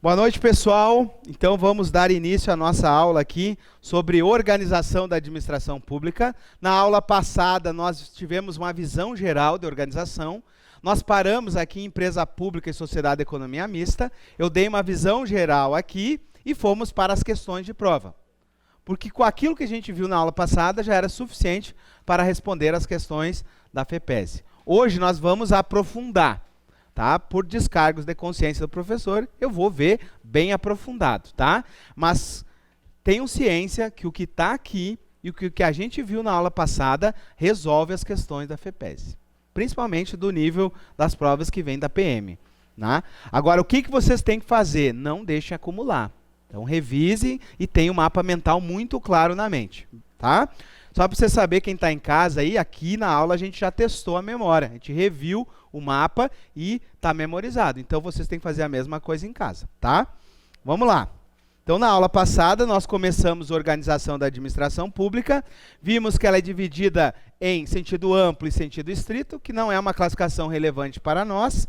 Boa noite, pessoal. Então vamos dar início à nossa aula aqui sobre organização da administração pública. Na aula passada nós tivemos uma visão geral de organização. Nós paramos aqui em empresa pública e sociedade de economia mista. Eu dei uma visão geral aqui e fomos para as questões de prova. Porque com aquilo que a gente viu na aula passada já era suficiente para responder as questões da FEPESE. Hoje nós vamos aprofundar. Tá? Por descargos de consciência do professor, eu vou ver bem aprofundado, tá? Mas tenham ciência que o que está aqui e o que a gente viu na aula passada resolve as questões da FEPESE, principalmente do nível das provas que vem da PM. Né? Agora, o que vocês têm que fazer? Não deixem acumular. Então, revise e tenha um mapa mental muito claro na mente, tá? Só para você saber, quem está em casa aí, aqui na aula a gente já testou a memória, a gente reviu o mapa e está memorizado. Então, vocês têm que fazer a mesma coisa em casa, tá? Vamos lá. Então, na aula passada, nós começamos a organização da administração pública, vimos que ela é dividida em sentido amplo e sentido estrito, que não é uma classificação relevante para nós.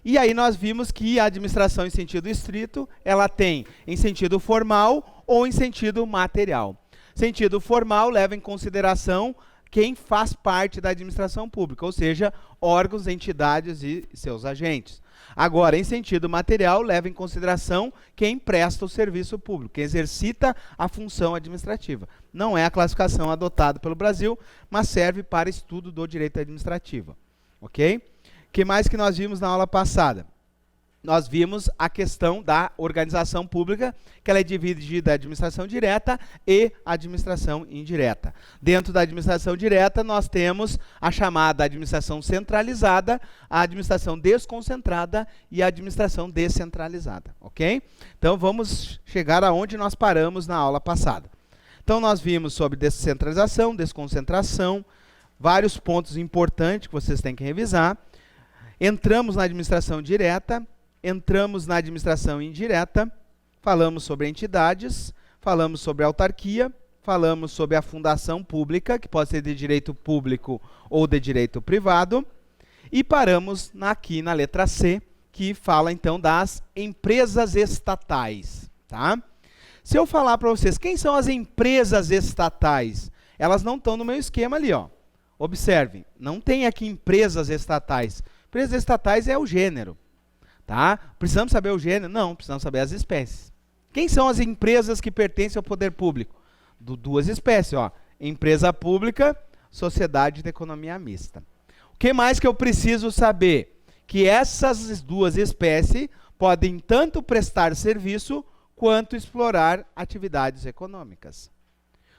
E aí nós vimos que a administração em sentido estrito, ela tem em sentido formal ou em sentido material. Sentido formal leva em consideração quem faz parte da administração pública, ou seja, órgãos, entidades e seus agentes. Agora, em sentido material, leva em consideração quem presta o serviço público, quem exercita a função administrativa. Não é a classificação adotada pelo Brasil, mas serve para estudo do direito administrativo. Ok? O que mais que nós vimos na aula passada? Nós vimos a questão da organização pública, que ela é dividida em administração direta e administração indireta. Dentro da administração direta, nós temos a chamada administração centralizada, a administração desconcentrada e a administração descentralizada, ok? Então, vamos chegar aonde nós paramos na aula passada. Então, nós vimos sobre descentralização, desconcentração, vários pontos importantes que vocês têm que revisar. Entramos na administração direta, entramos na administração indireta, falamos sobre entidades, falamos sobre autarquia, falamos sobre a fundação pública, que pode ser de direito público ou de direito privado, e paramos aqui na letra C, que fala então das empresas estatais. Tá? Se eu falar para vocês, quem são as empresas estatais? Elas não estão no meu esquema ali, ó. Observem, não tem aqui empresas estatais. Empresas estatais é o gênero. Tá? Precisamos saber o gênero? Não, precisamos saber as espécies. Quem são as empresas que pertencem ao poder público? Duas espécies, ó. Empresa pública, sociedade de economia mista. O que mais que eu preciso saber? Que essas duas espécies podem tanto prestar serviço quanto explorar atividades econômicas.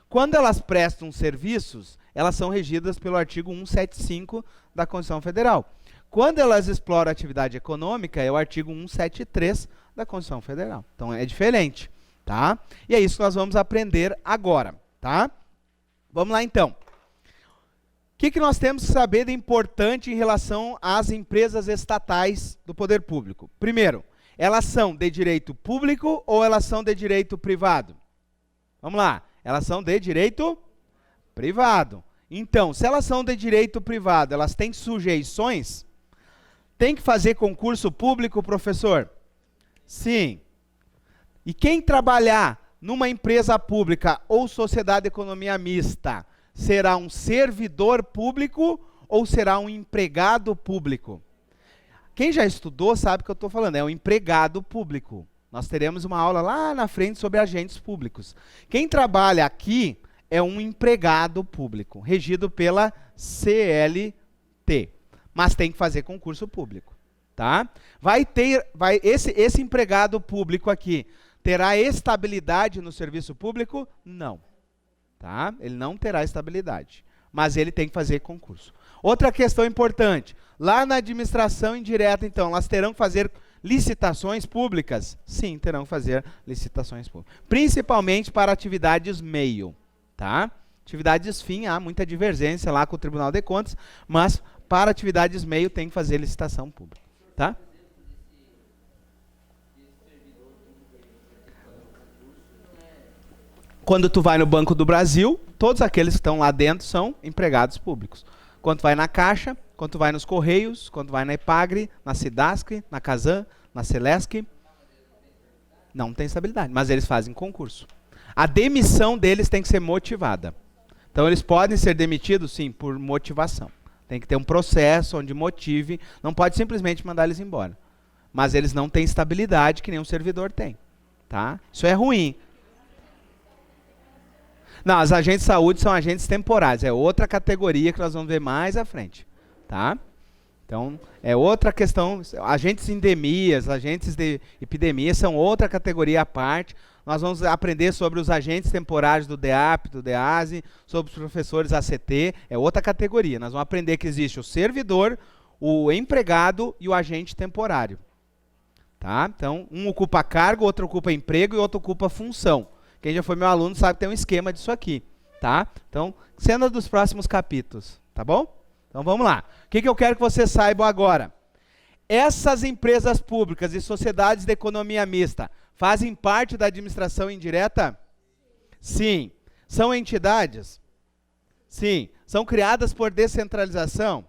Quando elas prestam serviços, elas são regidas pelo artigo 175 da Constituição Federal. Quando elas exploram atividade econômica, é o artigo 173 da Constituição Federal. Então, é diferente, tá? E é isso que nós vamos aprender agora, tá? Vamos lá, então. O que nós temos que saber de importante em relação às empresas estatais do poder público? Primeiro, elas são de direito público ou elas são de direito privado? Vamos lá. Elas são de direito privado. Então, se elas são de direito privado, elas têm sujeições? Tem que fazer concurso público, professor? Sim. E quem trabalhar numa empresa pública ou sociedade de economia mista, será um servidor público ou será um empregado público? Quem já estudou sabe o que eu estou falando, é um empregado público. Nós teremos uma aula lá na frente sobre agentes públicos. Quem trabalha aqui é um empregado público, regido pela CLT. Mas tem que fazer concurso público, tá? Esse empregado público aqui terá estabilidade no serviço público? Não, tá? Ele não terá estabilidade, mas ele tem que fazer concurso. Outra questão importante, lá na administração indireta, então, elas terão que fazer licitações públicas? Sim, terão que fazer licitações públicas, principalmente para atividades meio, tá? Atividades fim, há muita divergência lá com o Tribunal de Contas, mas para atividades meio tem que fazer licitação pública, tá? Quando tu vai no Banco do Brasil, todos aqueles que estão lá dentro são empregados públicos. Quando tu vai na Caixa, quando tu vai nos Correios, quando tu vai na Epagre, na Cidasc, na Casan, na Celesc. Não tem estabilidade, mas eles fazem concurso. A demissão deles tem que ser motivada. Então eles podem ser demitidos, sim, por motivação. Tem que ter um processo onde motive, não pode simplesmente mandar eles embora. Mas eles não têm estabilidade que nenhum servidor tem. Tá? Isso é ruim. Não, os agentes de saúde são agentes temporários, é outra categoria que nós vamos ver mais à frente. Tá? Então, é outra questão, agentes endemias, agentes de epidemia são outra categoria à parte. Nós vamos aprender sobre os agentes temporários do DEAP, do DEASE, sobre os professores ACT, é outra categoria. Nós vamos aprender que existe o servidor, o empregado e o agente temporário. Tá? Então, um ocupa cargo, outro ocupa emprego e outro ocupa função. Quem já foi meu aluno sabe que tem um esquema disso aqui. Tá? Então, cena dos próximos capítulos. Tá bom? Então, vamos lá. O que eu quero que vocês saibam agora? Essas empresas públicas e sociedades de economia mista fazem parte da administração indireta? Sim. São entidades? Sim. São criadas por descentralização?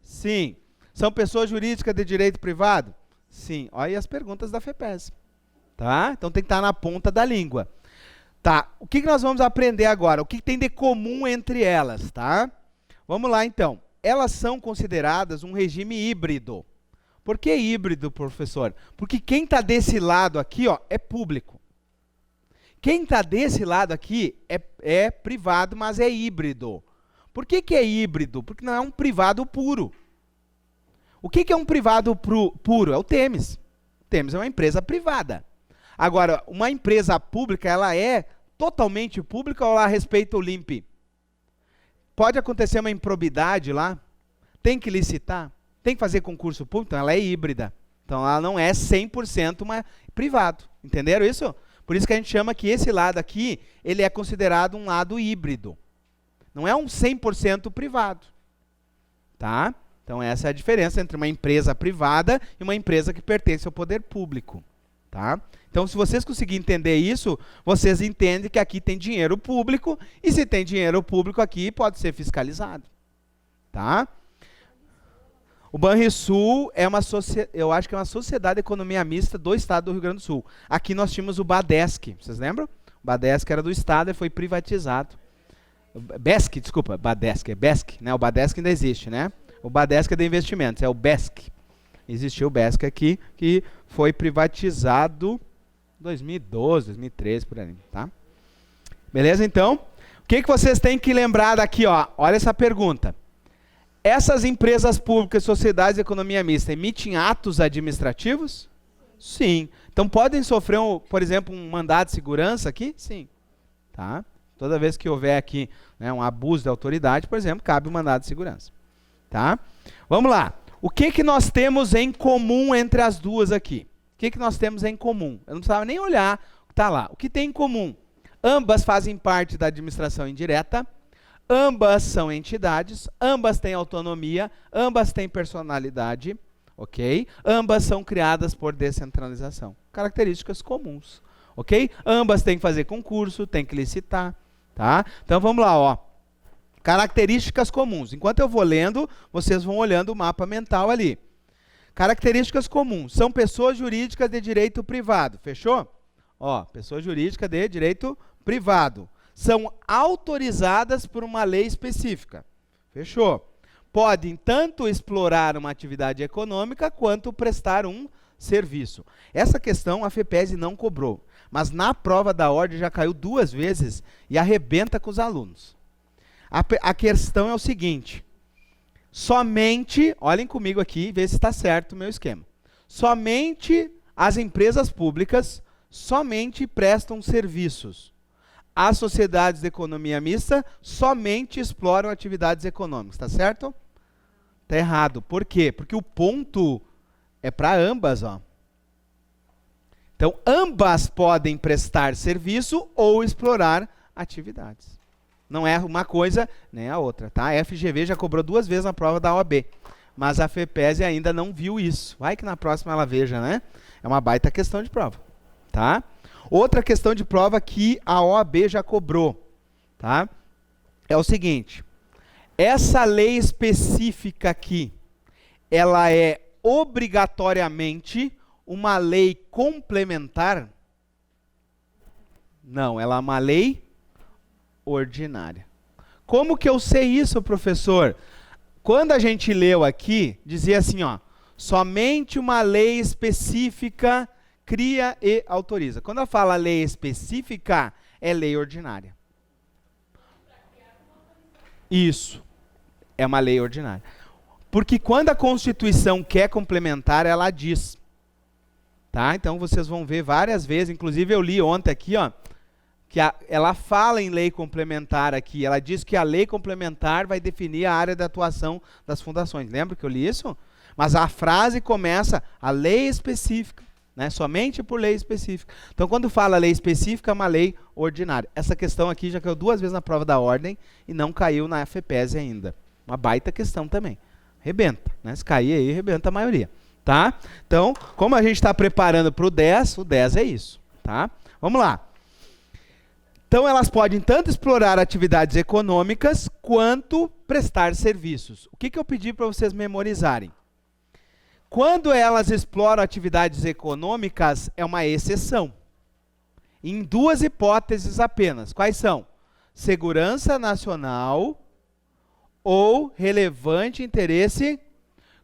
Sim. São pessoas jurídicas de direito privado? Sim. Olha aí as perguntas da FEPES. Tá? Então tem que estar na ponta da língua. Tá. O que nós vamos aprender agora? O que tem de comum entre elas? Tá? Vamos lá então. Elas são consideradas um regime híbrido. Por que híbrido, professor? Porque quem está desse lado aqui, ó, é público. Quem está desse lado aqui é privado, mas é híbrido. Por que é híbrido? Porque não é um privado puro. O que é um privado puro? É o Temis. O Temis é uma empresa privada. Agora, uma empresa pública, ela é totalmente pública ou ela respeita o LIMP? Pode acontecer uma improbidade lá? Tem que licitar? Tem que fazer concurso público? Então ela é híbrida. Então ela não é 100% privado. Entenderam isso? Por isso que a gente chama que esse lado aqui, ele é considerado um lado híbrido. Não é um 100% privado. Tá? Então essa é a diferença entre uma empresa privada e uma empresa que pertence ao poder público. Tá? Então se vocês conseguirem entender isso, vocês entendem que aqui tem dinheiro público, e se tem dinheiro público aqui, pode ser fiscalizado. Tá? O Banrisul é eu acho que é uma sociedade de economia mista do estado do Rio Grande do Sul. Aqui nós tínhamos o Badesc, vocês lembram? O Badesc era do estado e foi privatizado. Besc, desculpa, Badesc, é Besc, né? O Badesc ainda existe, né? O Badesc é de investimentos, é o Besc. Existiu o Besc aqui, que foi privatizado em 2012, 2013, por aí, tá? Beleza, então? O que vocês têm que lembrar daqui, ó? Olha essa pergunta. Essas empresas públicas, sociedades de economia mista, emitem atos administrativos? Sim. Então podem sofrer, por exemplo, um mandado de segurança aqui? Sim. Tá? Toda vez que houver aqui, né, um abuso de autoridade, por exemplo, cabe um mandado de segurança. Tá? Vamos lá. O que nós temos em comum entre as duas aqui? O que nós temos em comum? Eu não precisava nem olhar o que está lá. O que tem em comum? Ambas fazem parte da administração indireta. Ambas são entidades, ambas têm autonomia, ambas têm personalidade, ok? Ambas são criadas por descentralização. Características comuns, ok? Ambas têm que fazer concurso, têm que licitar, tá? Então vamos lá, ó. Características comuns. Enquanto eu vou lendo, vocês vão olhando o mapa mental ali. Características comuns. São pessoas jurídicas de direito privado, fechou? Ó, pessoa jurídica de direito privado. São autorizadas por uma lei específica. Fechou? Podem tanto explorar uma atividade econômica quanto prestar um serviço. Essa questão a FEPES não cobrou, mas na prova da ordem já caiu 2 vezes e arrebenta com os alunos. A questão é o seguinte, somente, olhem comigo aqui, vê se está certo o meu esquema. Somente as empresas públicas somente prestam serviços. As sociedades de economia mista somente exploram atividades econômicas, tá certo? Tá errado. Por quê? Porque o ponto é para ambas, ó. Então, ambas podem prestar serviço ou explorar atividades. Não é uma coisa nem a outra, tá? A FGV já cobrou 2 vezes na prova da OAB, mas a FEPES ainda não viu isso. Vai que na próxima ela veja, né? É uma baita questão de prova, tá? Outra questão de prova que a OAB já cobrou, tá? É o seguinte, essa lei específica aqui, ela é obrigatoriamente uma lei complementar? Não, ela é uma lei ordinária. Como que eu sei isso, professor? Quando a gente leu aqui, dizia assim, ó, somente uma lei específica cria e autoriza. Quando ela fala lei específica, é lei ordinária. Isso, é uma lei ordinária. Porque quando a Constituição quer complementar, ela diz. Tá? Então vocês vão ver várias vezes, inclusive eu li ontem aqui, ó, que ela fala em lei complementar aqui, ela diz que a lei complementar vai definir a área de atuação das fundações. Lembra que eu li isso? Mas a frase começa, a lei específica, né? Somente por lei específica. Então quando fala lei específica, é uma lei ordinária. Essa questão aqui já caiu 2 vezes na prova da ordem e não caiu na FEPESE ainda. Uma baita questão também. Rebenta, né? Se cair aí, rebenta a maioria. Tá? Então, como a gente está preparando para o 10 é isso. Tá? Vamos lá. Então, elas podem tanto explorar atividades econômicas quanto prestar serviços. O que eu pedi para vocês memorizarem? Quando elas exploram atividades econômicas, é uma exceção. Em 2 hipóteses apenas. Quais são? Segurança nacional ou relevante interesse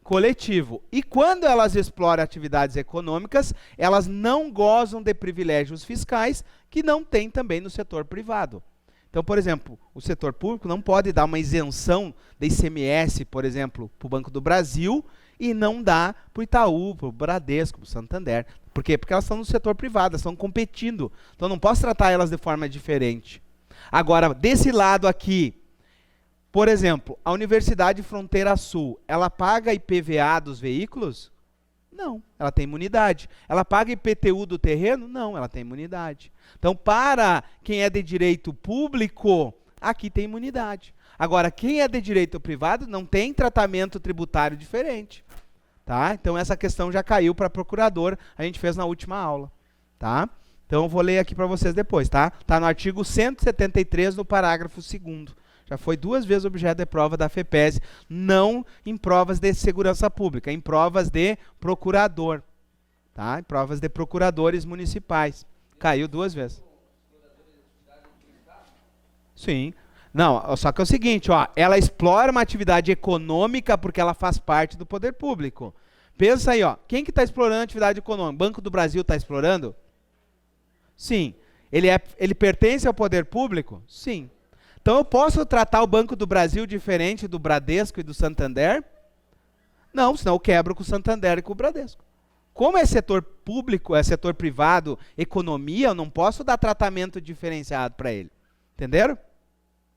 coletivo. E quando elas exploram atividades econômicas, elas não gozam de privilégios fiscais que não tem também no setor privado. Então, por exemplo, o setor público não pode dar uma isenção de ICMS, por exemplo, para o Banco do Brasil e não dá para o Itaú, para o Bradesco, para o Santander. Por quê? Porque elas estão no setor privado, elas estão competindo. Então, não posso tratar elas de forma diferente. Agora, desse lado aqui, por exemplo, a Universidade Fronteira Sul, ela paga IPVA dos veículos? Não, ela tem imunidade. Ela paga IPTU do terreno? Não, ela tem imunidade. Então, para quem é de direito público, aqui tem imunidade. Agora, quem é de direito privado não tem tratamento tributário diferente. Tá? Então, essa questão já caiu para procurador, a gente fez na última aula. Tá? Então, eu vou ler aqui para vocês depois. Tá? Tá no artigo 173, no parágrafo 2º. Já foi 2 vezes objeto de prova da FEPESE, não em provas de segurança pública, em provas de procurador, tá? Em provas de procuradores municipais. Caiu 2 vezes. Sim. Não, só que é o seguinte, ó, ela explora uma atividade econômica porque ela faz parte do poder público. Pensa aí, ó, quem que está explorando a atividade econômica? Banco do Brasil está explorando? Sim. Ele pertence ao poder público? Sim. Então, eu posso tratar o Banco do Brasil diferente do Bradesco e do Santander? Não, senão eu quebro com o Santander e com o Bradesco. Como é setor público, é setor privado, economia, eu não posso dar tratamento diferenciado para ele. Entenderam?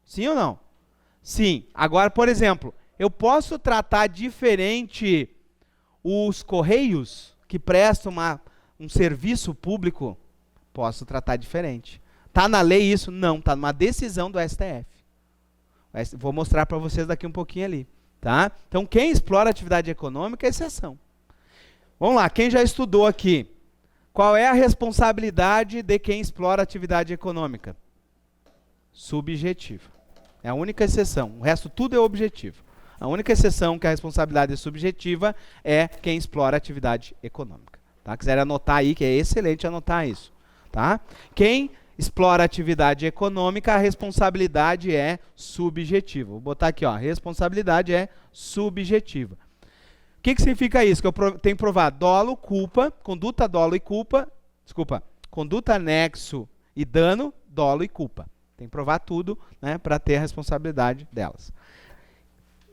Sim ou não? Sim. Agora, por exemplo, eu posso tratar diferente os Correios, que prestam um serviço público? Posso tratar diferente. Está na lei isso? Não, está numa decisão do STF. Vou mostrar para vocês daqui um pouquinho ali. Tá? Então, quem explora atividade econômica é exceção. Vamos lá, quem já estudou aqui? Qual é a responsabilidade de quem explora atividade econômica? Subjetiva. É a única exceção. O resto tudo é objetivo. A única exceção que a responsabilidade é subjetiva é quem explora atividade econômica. Tá? Quiser anotar aí, que é excelente anotar isso. Tá? Quem explora atividade econômica, a responsabilidade é subjetiva. Vou botar aqui, ó, responsabilidade é subjetiva. O que significa isso? Que eu tenho que provar dolo, culpa, conduta, dolo e culpa, conduta, nexo e dano, dolo e culpa. Tem que provar tudo, né, para ter a responsabilidade delas.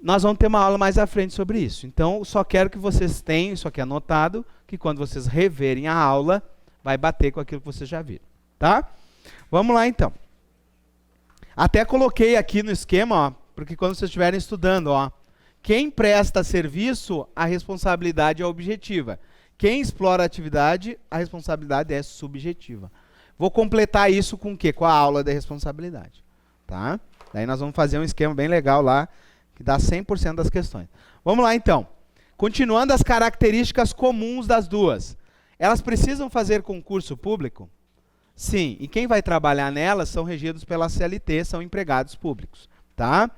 Nós vamos ter uma aula mais à frente sobre isso. Então, só quero que vocês tenham isso aqui anotado, que quando vocês reverem a aula, vai bater com aquilo que vocês já viram. Tá? Vamos lá, então. Até coloquei aqui no esquema, ó, porque quando vocês estiverem estudando, ó, quem presta serviço, a responsabilidade é objetiva. Quem explora a atividade, a responsabilidade é subjetiva. Vou completar isso com o quê? Com a aula de responsabilidade. Tá? Daí nós vamos fazer um esquema bem legal lá, que dá 100% das questões. Vamos lá, então. Continuando as características comuns das duas. Elas precisam fazer concurso público? Sim, e quem vai trabalhar nelas são regidos pela CLT, são empregados públicos, tá?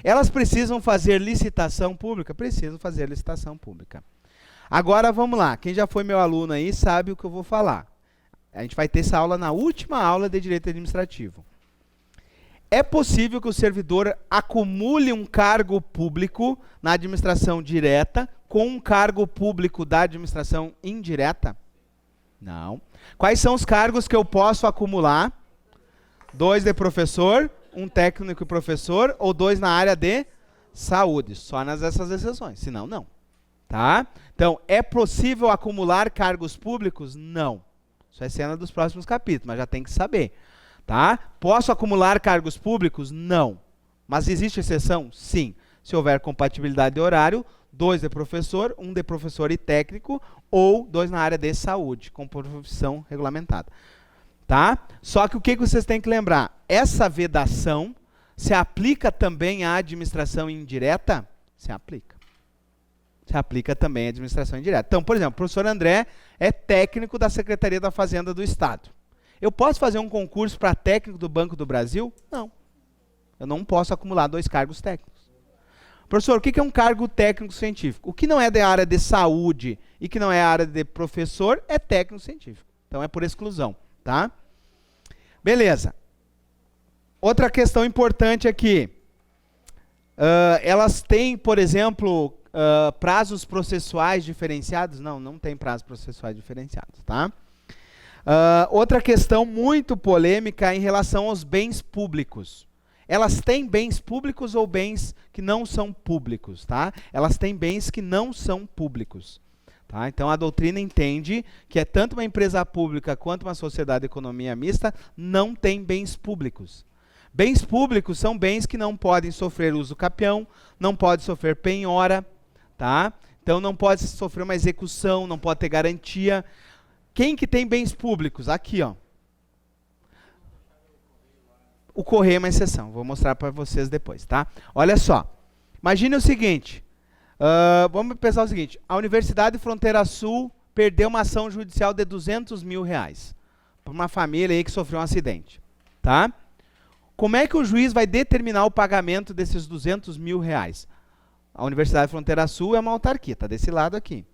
Elas precisam fazer licitação pública? Precisam fazer licitação pública. Agora, vamos lá, quem já foi meu aluno aí sabe o que eu vou falar. A gente vai ter essa aula na última aula de direito administrativo. É possível que o servidor acumule um cargo público na administração direta com um cargo público da administração indireta? Não. Quais são os cargos que eu posso acumular? 2 de professor, 1 técnico e professor, ou 2 na área de saúde. Só nessas exceções, senão não. Tá? Então, é possível acumular cargos públicos? Não. Isso é cena dos próximos capítulos, mas já tem que saber. Tá? Posso acumular cargos públicos? Não. Mas existe exceção? Sim. Se houver compatibilidade de horário, 2 de professor, 1 de professor e técnico, ou 2 na área de saúde, com profissão regulamentada. Tá? Só que o que vocês têm que lembrar? Essa vedação se aplica também à administração indireta? Se aplica. Se aplica também à administração indireta. Então, por exemplo, o professor André é técnico da Secretaria da Fazenda do Estado. Eu posso fazer um concurso para técnico do Banco do Brasil? Não. Eu não posso acumular 2 cargos técnicos. Professor, o que é um cargo técnico científico? O que não é da área de saúde e que não é a área de professor é técnico científico. Então é por exclusão, tá? Beleza. Outra questão importante aqui. Elas têm, por exemplo, prazos processuais diferenciados? Não, não tem prazos processuais diferenciados, tá? Outra questão muito polêmica em relação aos bens públicos. Elas têm bens públicos ou bens que não são públicos, tá? Elas têm bens que não são públicos, tá? Então a doutrina entende que tanto uma empresa pública quanto uma sociedade de economia mista não tem bens públicos. Bens públicos são bens que não podem sofrer uso capião, não podem sofrer penhora, tá? Então não pode sofrer uma execução, não pode ter garantia. Quem que tem bens públicos? Aqui, ó. O correio é uma exceção. Vou mostrar para vocês depois, tá? Olha só. Imagine o seguinte. Vamos pensar o seguinte. A Universidade de Fronteira Sul perdeu uma ação judicial de R$200 mil para uma família aí que sofreu um acidente, tá? Como é que o juiz vai determinar o pagamento desses R$200 mil? A Universidade de Fronteira Sul é uma autarquia, tá desse lado aqui.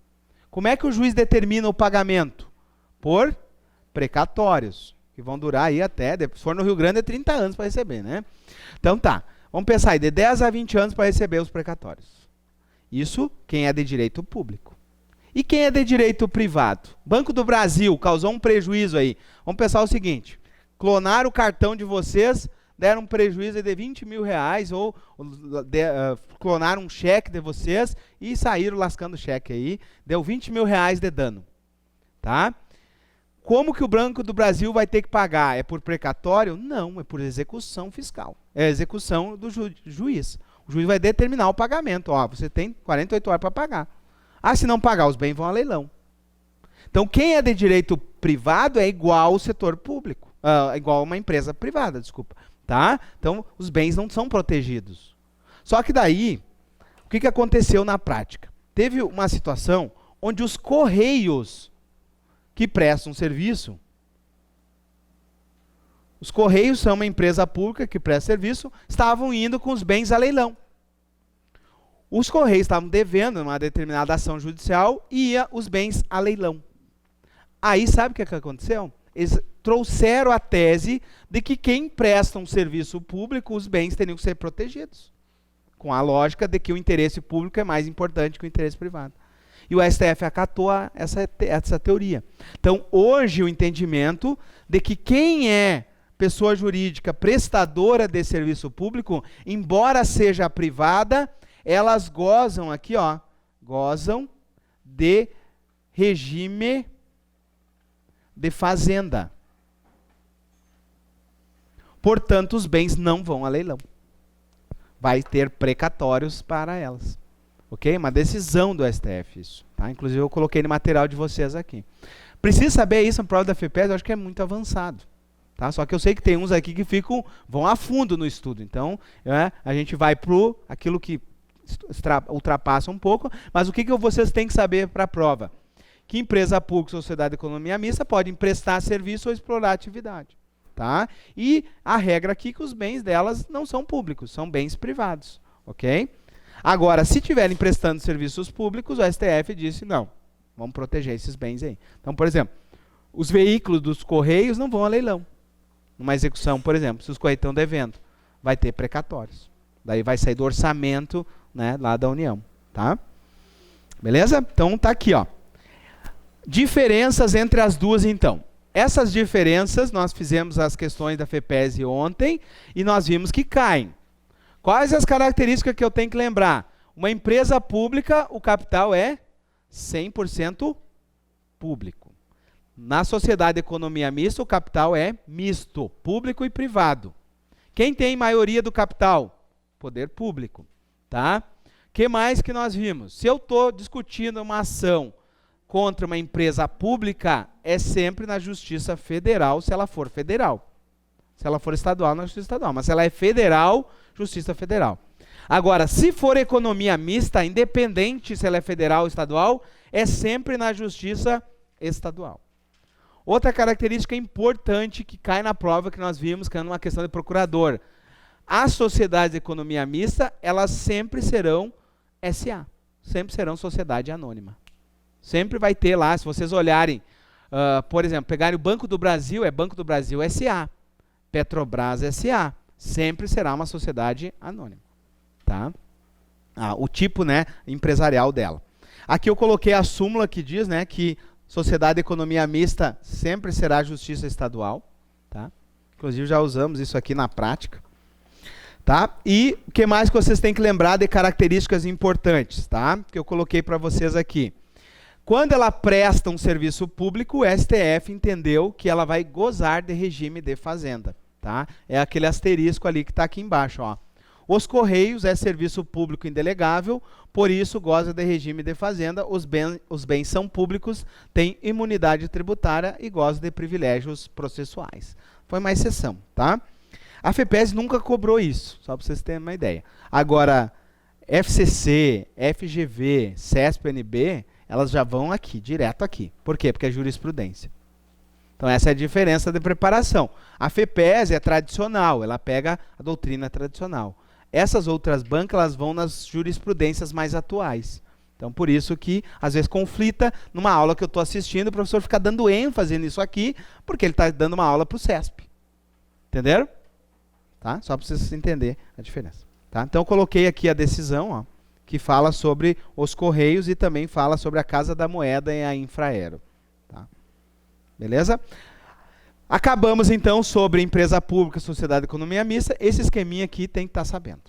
Como é que o juiz determina o pagamento? Por precatórios, que vão durar aí até, se for no Rio Grande, é 30 anos para receber, né? Então tá, vamos pensar aí, de 10 a 20 anos para receber os precatórios. Isso quem é de direito público. E quem é de direito privado? Banco do Brasil causou um prejuízo aí. Vamos pensar o seguinte, clonaram o cartão de vocês, deram um prejuízo de R$20 mil, ou clonaram um cheque de vocês e saíram lascando o cheque aí, deu R$20 mil de dano, tá? Como que o Banco do Brasil vai ter que pagar? É por precatório? Não, é por execução fiscal. É a execução do juiz. O juiz vai determinar o pagamento. Ó, você tem 48 horas para pagar. Ah, se não pagar, os bens vão a leilão. Então, quem é de direito privado é igual ao setor público. Igual a uma empresa privada, desculpa. Tá? Então, os bens não são protegidos. Só que daí, o que aconteceu na prática? Teve uma situação onde os Correios que prestam serviço, os Correios são uma empresa pública que presta serviço, estavam indo com os bens a leilão. Os Correios estavam devendo uma determinada ação judicial e ia os bens a leilão. Aí sabe o que aconteceu? Eles trouxeram a tese de que quem presta um serviço público, os bens teriam que ser protegidos. Com a lógica de que o interesse público é mais importante que o interesse privado. E o STF acatou essa teoria. Então, hoje, o entendimento de que quem é pessoa jurídica prestadora de serviço público, embora seja privada, elas gozam aqui, ó, gozam de regime de fazenda. Portanto, os bens não vão a leilão. Vai ter precatórios para elas. Ok? Uma decisão do STF isso. Tá? Inclusive eu coloquei no material de vocês aqui. Precisa saber isso na prova da FEPES, eu acho que é muito avançado. Tá? Só que eu sei que tem uns aqui que vão a fundo no estudo. Então, a gente vai para aquilo que ultrapassa um pouco, mas o que vocês têm que saber para a prova? Que empresa pública, sociedade de economia mista, pode prestar serviço ou explorar atividade. Tá? E a regra aqui é que os bens delas não são públicos, são bens privados. Ok? Agora, se estiverem prestando serviços públicos, o STF disse, não, vamos proteger esses bens aí. Então, por exemplo, Os veículos dos Correios não vão a leilão. Numa execução, por exemplo, se os Correios estão devendo, vai ter precatórios. Daí vai sair do orçamento, né, lá da União. Tá? Beleza? Então tá aqui, ó. Diferenças entre as duas, então. Essas diferenças, nós fizemos as questões da FEPESE ontem e nós vimos que caem. Quais as características que eu tenho que lembrar? Uma empresa pública, o capital é 100% público. Na sociedade de economia mista, o capital é misto, público e privado. Quem tem maioria do capital? Poder público. Tá? O que mais que nós vimos? Se eu estou discutindo uma ação contra uma empresa pública, é sempre na Justiça Federal, se ela for federal. Se ela for estadual, na Justiça Estadual. Mas se ela é federal, Justiça Federal. Agora, se for economia mista, independente se ela é federal ou estadual, é sempre na Justiça Estadual. Outra característica importante que cai na prova que nós vimos, que é uma questão de procurador. As sociedades de economia mista, elas sempre serão SA. Sempre serão sociedade anônima. Sempre vai ter lá, se vocês olharem, por exemplo, pegarem o Banco do Brasil, é Banco do Brasil SA. Petrobras SA. Sempre será uma sociedade anônima. Tá? O tipo, né, empresarial dela. Aqui eu coloquei a súmula que diz, né, que sociedade de economia mista sempre será justiça estadual. Tá? Inclusive já usamos isso aqui na prática. Tá? E o que mais que vocês têm que lembrar de características importantes, tá? Que eu coloquei para vocês aqui. Quando ela presta um serviço público, o STF entendeu que ela vai gozar de regime de fazenda. Tá? É aquele asterisco ali que está aqui embaixo. Ó. Os Correios é serviço público indelegável, por isso goza de regime de fazenda. Os bens são públicos, têm imunidade tributária e gozam de privilégios processuais. Foi uma exceção. Tá? A FEPESE nunca cobrou isso, só para vocês terem uma ideia. Agora, FCC, FGV, CESP-NB, elas já vão aqui, direto aqui. Por quê? Porque é jurisprudência. Então essa é a diferença de preparação. A FEPESE é tradicional, ela pega a doutrina tradicional. Essas outras bancas, elas vão nas jurisprudências mais atuais. Então por isso que às vezes conflita numa aula que eu estou assistindo, o professor fica dando ênfase nisso aqui, porque ele está dando uma aula para o CESP. Entenderam? Tá? Só para vocês entenderem a diferença. Tá? Então eu coloquei aqui a decisão, ó, que fala sobre os Correios e também fala sobre a Casa da Moeda e a Infraero. Tá? Beleza? Acabamos então sobre empresa pública, sociedade de economia mista. Esse esqueminha aqui tem que estar sabendo.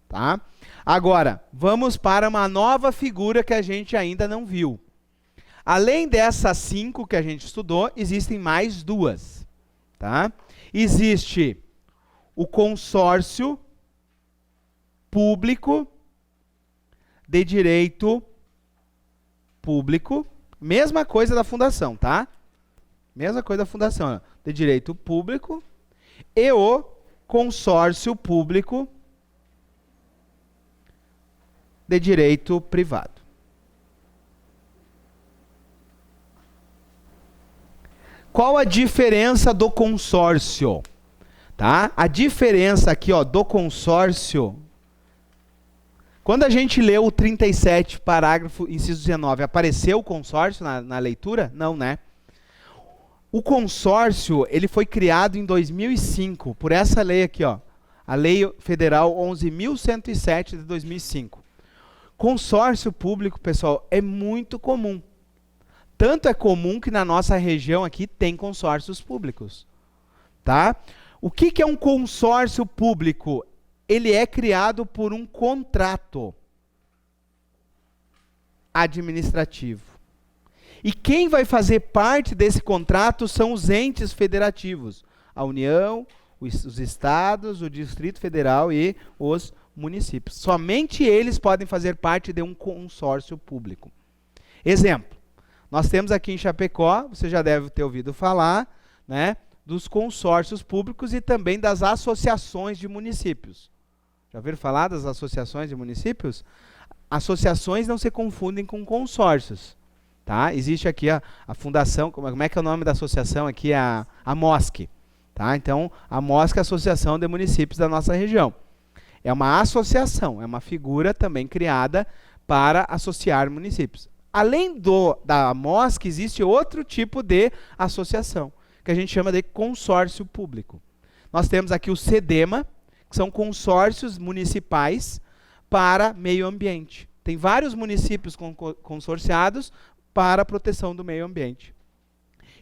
Tá? Agora, vamos para uma nova figura que a gente ainda não viu. Além dessas 5 que a gente estudou, existem mais 2. Tá? Existe o consórcio público de direito público, mesma coisa da fundação, tá? Mesma coisa da fundação, ó, de direito público, e o consórcio público de direito privado. Qual a diferença do consórcio? Tá? A diferença aqui, ó, do consórcio, quando a gente leu o 37, parágrafo, inciso 19, apareceu o consórcio na leitura? Não, né? O consórcio, ele foi criado em 2005, por essa lei aqui, ó, a Lei Federal 11.107 de 2005. Consórcio público, pessoal, é muito comum. Tanto é comum que na nossa região aqui tem consórcios públicos. Tá? O que é um consórcio público? Ele é criado por um contrato administrativo. E quem vai fazer parte desse contrato são os entes federativos. A União, os estados, o Distrito Federal e os municípios. Somente eles podem fazer parte de um consórcio público. Exemplo, nós temos aqui em Chapecó, você já deve ter ouvido falar, né, dos consórcios públicos e também das associações de municípios. Já ouviram falar das associações de municípios? Associações não se confundem com consórcios. Tá? Existe aqui a fundação, como é que é o nome da associação aqui? A MOSC. Tá? Então, a MOSC é a Associação de Municípios da nossa região. É uma associação, é uma figura também criada para associar municípios. além da MOSC, existe outro tipo de associação, que a gente chama de consórcio público. Nós temos aqui o CEDEMA, que são consórcios municipais para meio ambiente. Tem vários municípios consorciados para a proteção do meio ambiente.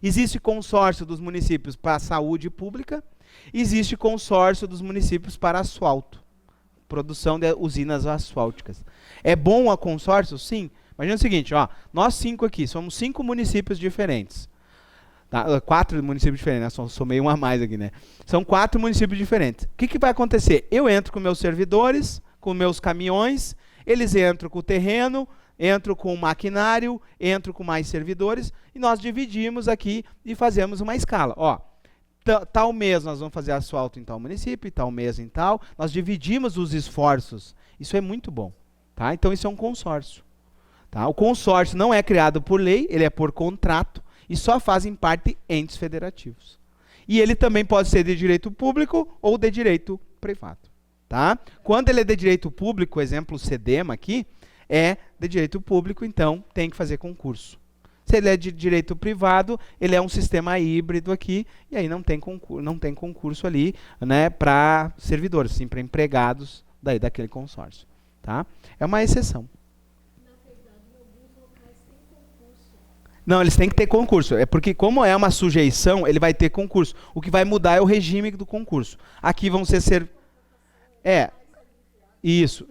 Existe consórcio dos municípios para a saúde pública, existe consórcio dos municípios para asfalto, produção de usinas asfálticas. É bom a consórcio? Sim. Imagina o seguinte, ó, nós 5 aqui, somos 5 municípios diferentes. Tá? 4 municípios diferentes, né? Somei um a mais aqui, né? São 4 municípios diferentes. O que vai acontecer? Eu entro com meus servidores, com meus caminhões, eles entram com o terreno, entro com o maquinário, entro com mais servidores, e nós dividimos aqui e fazemos uma escala. Ó, tal mês nós vamos fazer asfalto em tal município, tal mês em tal. Nós dividimos os esforços. Isso é muito bom. Tá? Então isso é um consórcio. Tá? O consórcio não é criado por lei, ele é por contrato, e só fazem parte entes federativos. E ele também pode ser de direito público ou de direito privado. Tá? Quando ele é de direito público, exemplo, o CEDEMA aqui, é de direito público, então tem que fazer concurso. Se ele é de direito privado, ele é um sistema híbrido aqui, e aí não tem concurso ali, né, para servidores, sim, para empregados daquele consórcio. Tá? É uma exceção. Na verdade, em alguns locais tem concurso. Não, eles têm que ter concurso. É porque, como é uma sujeição, ele vai ter concurso. O que vai mudar é o regime do concurso. Aqui vão ser... Isso.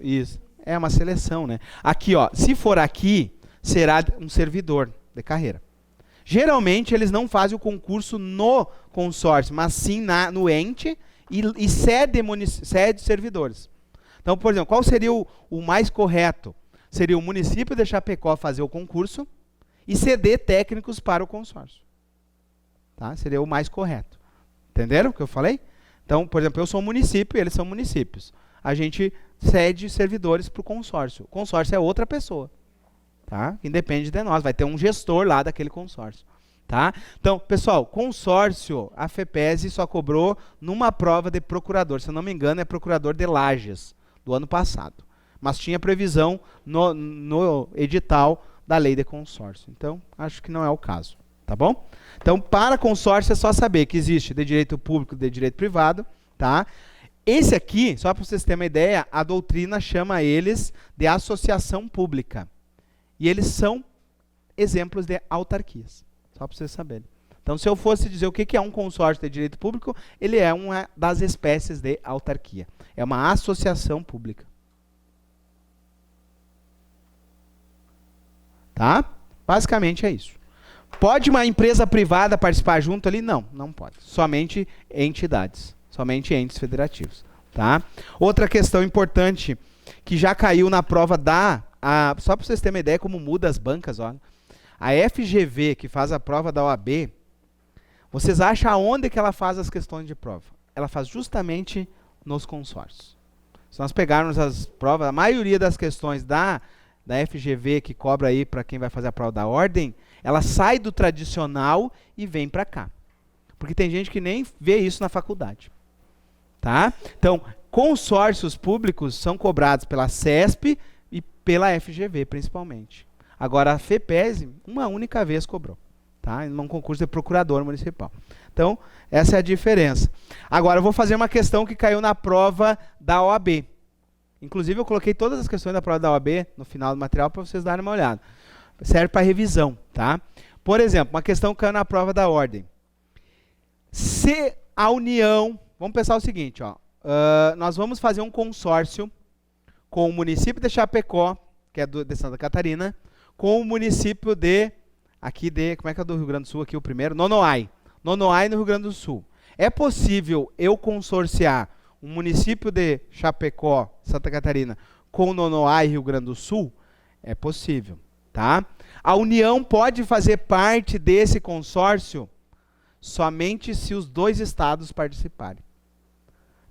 É uma seleção, né? Aqui, ó, se for aqui, será um servidor de carreira. Geralmente, eles não fazem o concurso no consórcio, mas sim no ente e cede servidores. Então, por exemplo, qual seria o mais correto? Seria o município de Chapecó fazer o concurso e ceder técnicos para o consórcio. Tá? Seria o mais correto. Entenderam o que eu falei? Então, por exemplo, eu sou um município e eles são municípios. A gente cede servidores para o consórcio. O consórcio é outra pessoa. Tá? Que independe de nós. Vai ter um gestor lá daquele consórcio. Tá? Então, pessoal, consórcio, a FEPESE só cobrou numa prova de procurador. Se eu não me engano, é procurador de Lages, do ano passado. Mas tinha previsão no edital da lei de consórcio. Então, acho que não é o caso. Tá bom? Então, para consórcio é só saber que existe de direito público e de direito privado. Tá? Esse aqui, só para vocês terem uma ideia, a doutrina chama eles de associação pública. E eles são exemplos de autarquias. Só para vocês saberem. Então, se eu fosse dizer o que é um consórcio de direito público, ele é uma das espécies de autarquia. É uma associação pública. Tá? Basicamente é isso. Pode uma empresa privada participar junto ali? Não, não pode. Somente entidades. Somente entes federativos. Tá? Outra questão importante que já caiu na prova só para vocês terem uma ideia como muda as bancas, olha. A FGV, que faz a prova da OAB, vocês acham aonde que ela faz as questões de prova? Ela faz justamente nos consórcios. Se nós pegarmos as provas, a maioria das questões da FGV que cobra aí para quem vai fazer a prova da ordem, ela sai do tradicional e vem para cá. Porque tem gente que nem vê isso na faculdade. Tá? Então, consórcios públicos são cobrados pela CESP e pela FGV, principalmente. Agora, a FEPESE, uma única vez cobrou. Tá? Num concurso de procurador municipal. Então, essa é a diferença. Agora, eu vou fazer uma questão que caiu na prova da OAB. Inclusive, eu coloquei todas as questões da prova da OAB no final do material para vocês darem uma olhada. Serve para revisão. Tá? Por exemplo, uma questão que caiu na prova da ordem. Se a União... Vamos pensar o seguinte, ó. Nós vamos fazer um consórcio com o município de Chapecó, que é de Santa Catarina, com o município como é que é do Rio Grande do Sul aqui o primeiro? Nonoai. Nonoai no Rio Grande do Sul. É possível eu consorciar o município de Chapecó, Santa Catarina, com Nonoai, Rio Grande do Sul? É possível, tá? A União pode fazer parte desse consórcio somente se os 2 estados participarem.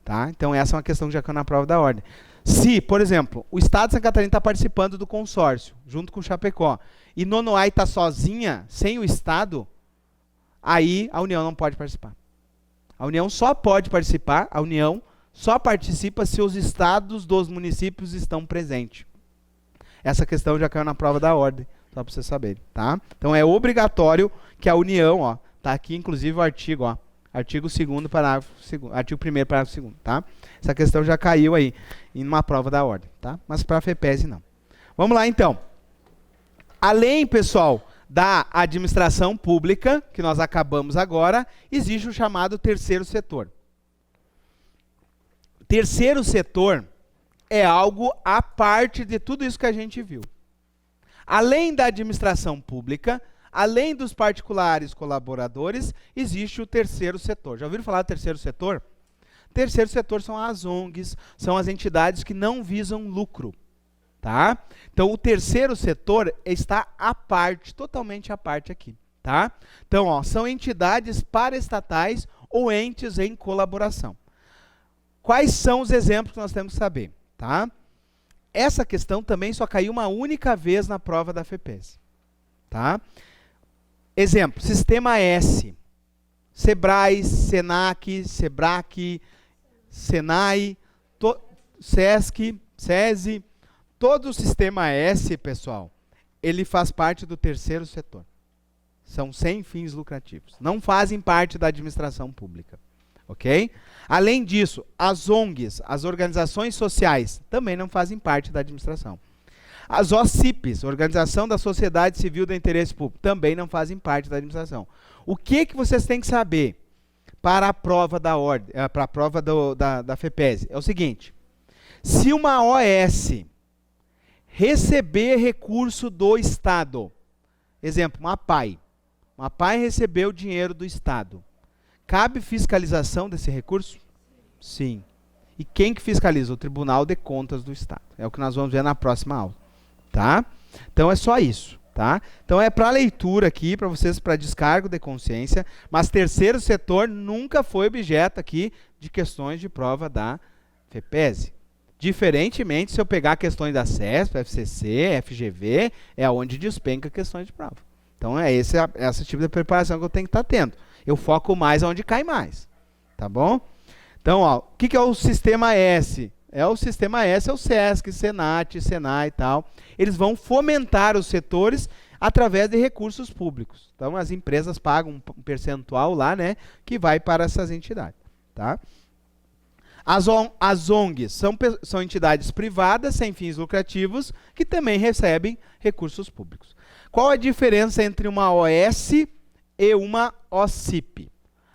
Tá? Então, essa é uma questão que já caiu na prova da ordem. Se, por exemplo, o estado de Santa Catarina está participando do consórcio, junto com o Chapecó, e Nonoai está sozinha, sem o estado, aí a União não pode participar. A União só pode participar, a União só participa se os estados dos municípios estão presentes. Essa questão já caiu na prova da ordem Só para vocês saberem, tá? Então é obrigatório que a União, ó, tá aqui inclusive o artigo, ó, artigo 2º, parágrafo 2º, artigo 1º, parágrafo 2º, tá? Essa questão já caiu aí em uma prova da ordem, tá? Mas para a FEPESE não. Vamos lá então. Além, pessoal, da administração pública, que nós acabamos agora, existe o chamado terceiro setor. Terceiro setor é algo à parte de tudo isso que a gente viu. Além da administração pública, além dos particulares colaboradores, existe o terceiro setor. Já ouviram falar do terceiro setor? Terceiro setor são as ONGs, são as entidades que não visam lucro. Tá? Então, o terceiro setor está à parte, totalmente à parte aqui. Tá? Então, ó, são entidades paraestatais ou entes em colaboração. Quais são os exemplos que nós temos que saber? Tá? Essa questão também só caiu uma única vez na prova da FEPESE. Tá? Exemplo, Sistema S. Sebrae, Senac, Sebrac, Senai, Sesc, SESI. Todo o Sistema S, pessoal, ele faz parte do terceiro setor. São sem fins lucrativos. Não fazem parte da administração pública. Ok? Além disso, as ONGs, as organizações sociais, também não fazem parte da administração. As OCIPs, Organização da Sociedade Civil do Interesse Público, também não fazem parte da administração. O que vocês têm que saber para a prova da ordem, para a prova da FEPESE? É o seguinte: se uma OS receber recurso do Estado, exemplo, uma PAI recebeu dinheiro do Estado, cabe fiscalização desse recurso? Sim. E quem que fiscaliza? O Tribunal de Contas do Estado. É o que nós vamos ver na próxima aula. Tá? Então é só isso. Tá? Então é para leitura aqui, para vocês, para descargo de consciência, mas terceiro setor nunca foi objeto aqui de questões de prova da FEPESE. Diferentemente, se eu pegar questões da CESP, FCC, FGV, é onde despenca questões de prova. Então é esse tipo de preparação que eu tenho que estar tendo. Eu foco mais onde cai mais. Tá bom? Então, ó, o que é o Sistema S? O Sistema S é o SESC, Senat, Senai e tal. Eles vão fomentar os setores através de recursos públicos. Então, as empresas pagam um percentual lá, né, que vai para essas entidades. Tá? As ONGs são entidades privadas, sem fins lucrativos, que também recebem recursos públicos. Qual a diferença entre uma OS e uma OCIP?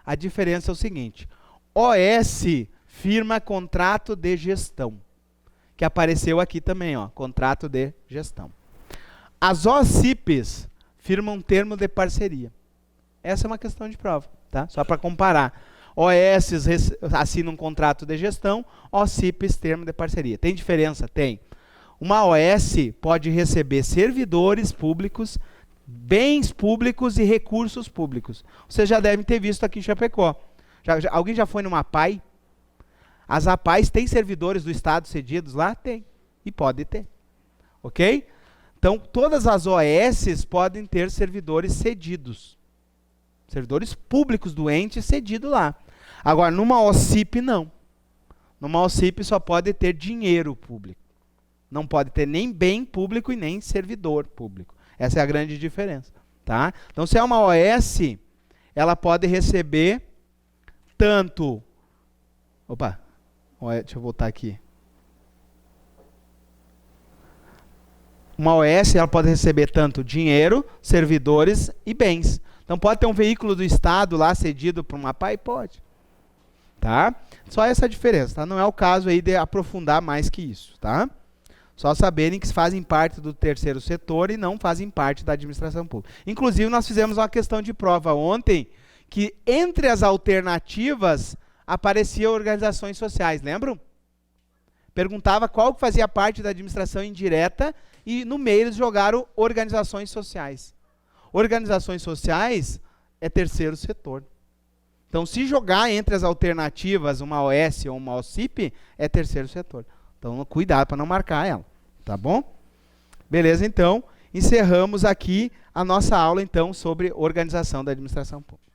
A diferença é o seguinte: OS firma contrato de gestão, que apareceu aqui também, ó, contrato de gestão. As OCIPs firmam termo de parceria. Essa é uma questão de prova, tá? Só para comparar. OS assinam um contrato de gestão, OCIPs termo de parceria. Tem diferença? Tem. Uma OS pode receber servidores públicos, bens públicos e recursos públicos. Vocês já devem ter visto aqui em Chapecó. Alguém já foi numa APAI? As APAIs têm servidores do Estado cedidos lá? Tem. E pode ter. Ok? Então, todas as OS podem ter servidores cedidos. Servidores públicos do ente cedido lá. Agora, numa OCIP, não. Numa OCIP só pode ter dinheiro público. Não pode ter nem bem público e nem servidor público. Essa é a grande diferença. Tá? Então, se é uma OS, ela pode receber tanto... Opa, deixa eu voltar aqui. Uma OS ela pode receber tanto dinheiro, servidores e bens. Então, pode ter um veículo do Estado lá cedido para uma PAI? Pode. Tá? Só essa diferença. Tá? Não é o caso aí de aprofundar mais que isso. Tá? Só saberem que fazem parte do terceiro setor e não fazem parte da administração pública. Inclusive, nós fizemos uma questão de prova ontem, que entre as alternativas apareciam organizações sociais. Lembram? Perguntava qual que fazia parte da administração indireta e no meio eles jogaram organizações sociais. Organizações sociais é terceiro setor. Então, se jogar entre as alternativas uma OS ou uma OCIP, é terceiro setor. Então, cuidado para não marcar ela. Tá bom? Beleza, então. Encerramos aqui a nossa aula, então, sobre organização da administração pública.